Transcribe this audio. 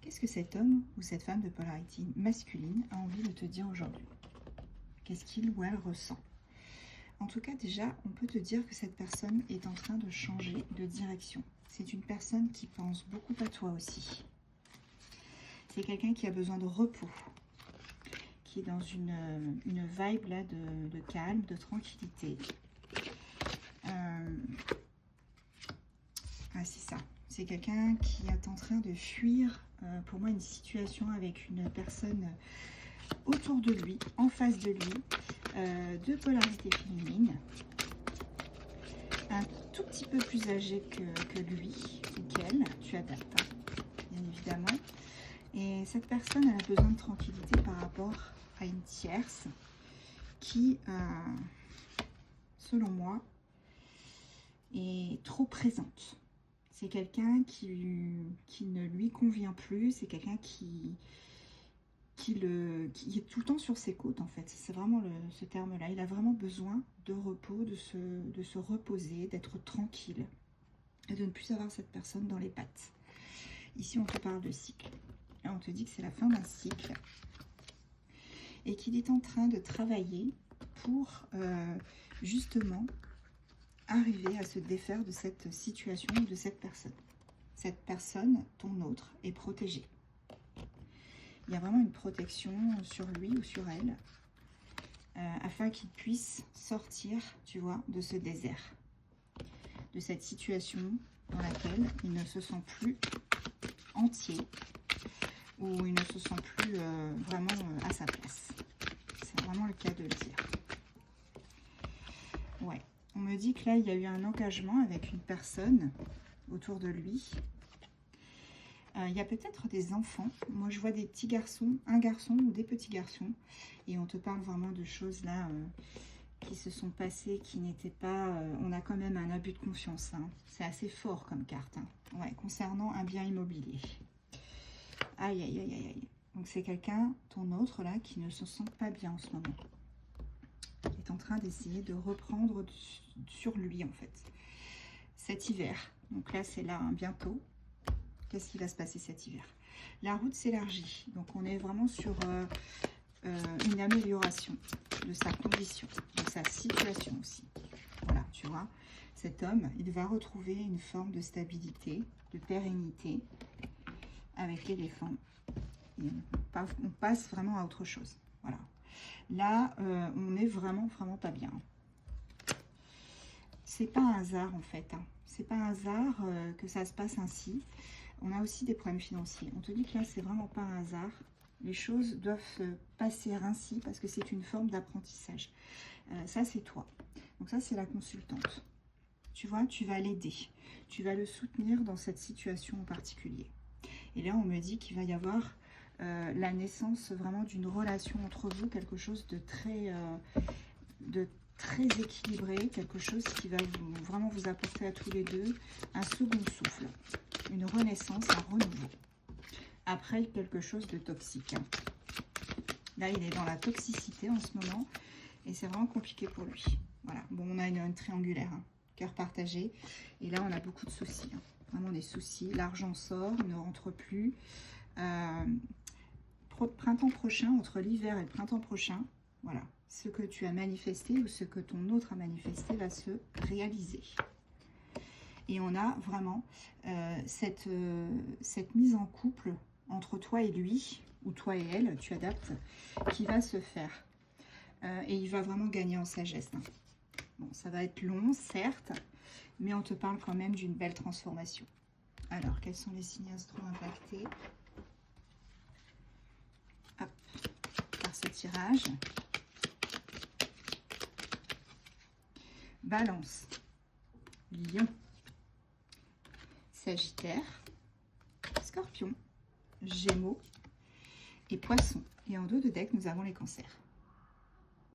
Qu'est-ce que cet homme ou cette femme de polarité masculine a envie de te dire aujourd'hui? Qu'est-ce qu'il ou elle ressent? En tout cas, déjà, on peut te dire que cette personne est en train de changer de direction. C'est une personne qui pense beaucoup à toi aussi. C'est quelqu'un qui a besoin de repos, qui est dans une vibe là de calme, de tranquillité. C'est ça. C'est quelqu'un qui est en train de fuir, pour moi, une situation avec une personne autour de lui, en face de lui, de polarité féminine, un tout petit peu plus âgé que lui ou qu'elle, tu adaptes, hein, bien évidemment. Et cette personne, elle a besoin de tranquillité par rapport à une tierce qui, selon moi, est trop présente. C'est quelqu'un qui ne lui convient plus, c'est quelqu'un qui est tout le temps sur ses côtes, en fait. C'est vraiment ce terme-là. Il a vraiment besoin de repos, de se reposer, d'être tranquille et de ne plus avoir cette personne dans les pattes. Ici, on te parle de cycle. Là, on te dit que c'est la fin d'un cycle et qu'il est en train de travailler pour justement arriver à se défaire de cette situation ou de cette personne. Cette personne, ton autre, est protégée. Il y a vraiment une protection sur lui ou sur elle afin qu'il puisse sortir, tu vois, de ce désert, de cette situation dans laquelle il ne se sent plus entier ou il ne se sent plus vraiment à sa place. C'est vraiment le cas de le dire. Ouais. On me dit que là, il y a eu un engagement avec une personne autour de lui. Il y a peut-être des enfants. Moi, je vois des petits garçons, un garçon ou des petits garçons. Et on te parle vraiment de choses là qui se sont passées, qui n'étaient pas... on a quand même un abus de confiance. Hein. C'est assez fort comme carte. Hein. Ouais, concernant un bien immobilier. Aïe, aïe, aïe, aïe. Donc, c'est quelqu'un, ton autre là, qui ne se sent pas bien en ce moment. Est en train d'essayer de reprendre sur lui en fait cet hiver. Donc là c'est là hein, bientôt. Qu'est-ce qui va se passer cet hiver? La route s'élargit, donc on est vraiment sur une amélioration de sa condition, de sa situation aussi. Voilà, tu vois, cet homme, il va retrouver une forme de stabilité, de pérennité avec l'éléphant. On passe vraiment à autre chose. Voilà. Là, on est vraiment pas bien. C'est pas un hasard en fait. Hein. C'est pas un hasard que ça se passe ainsi. On a aussi des problèmes financiers. On te dit que là, c'est vraiment pas un hasard. Les choses doivent se passer ainsi parce que c'est une forme d'apprentissage. Ça, c'est toi. Donc ça, c'est la consultante. Tu vois, tu vas l'aider. Tu vas le soutenir dans cette situation en particulier. Et là, on me dit qu'il va y avoir la naissance vraiment d'une relation entre vous, quelque chose de très équilibré, quelque chose qui va vraiment vous apporter à tous les deux un second souffle, une renaissance, un renouveau, après quelque chose de toxique. Hein. Là, il est dans la toxicité en ce moment, et c'est vraiment compliqué pour lui. Voilà, bon, on a une triangulaire, hein, cœur partagé, et là, on a beaucoup de soucis, hein. Vraiment des soucis, l'argent sort, il ne rentre plus. Printemps prochain, entre l'hiver et le printemps prochain, voilà, ce que tu as manifesté ou ce que ton autre a manifesté va se réaliser. Et on a vraiment cette mise en couple entre toi et lui, ou toi et elle, tu adaptes, qui va se faire. Et il va vraiment gagner en sagesse. Hein. Bon, ça va être long, certes, mais on te parle quand même d'une belle transformation. Alors, quels sont les signes astro impactés par ce tirage? Balance, Lion, Sagittaire, Scorpion, Gémeaux et Poisson. Et en dos de deck, nous avons les cancers.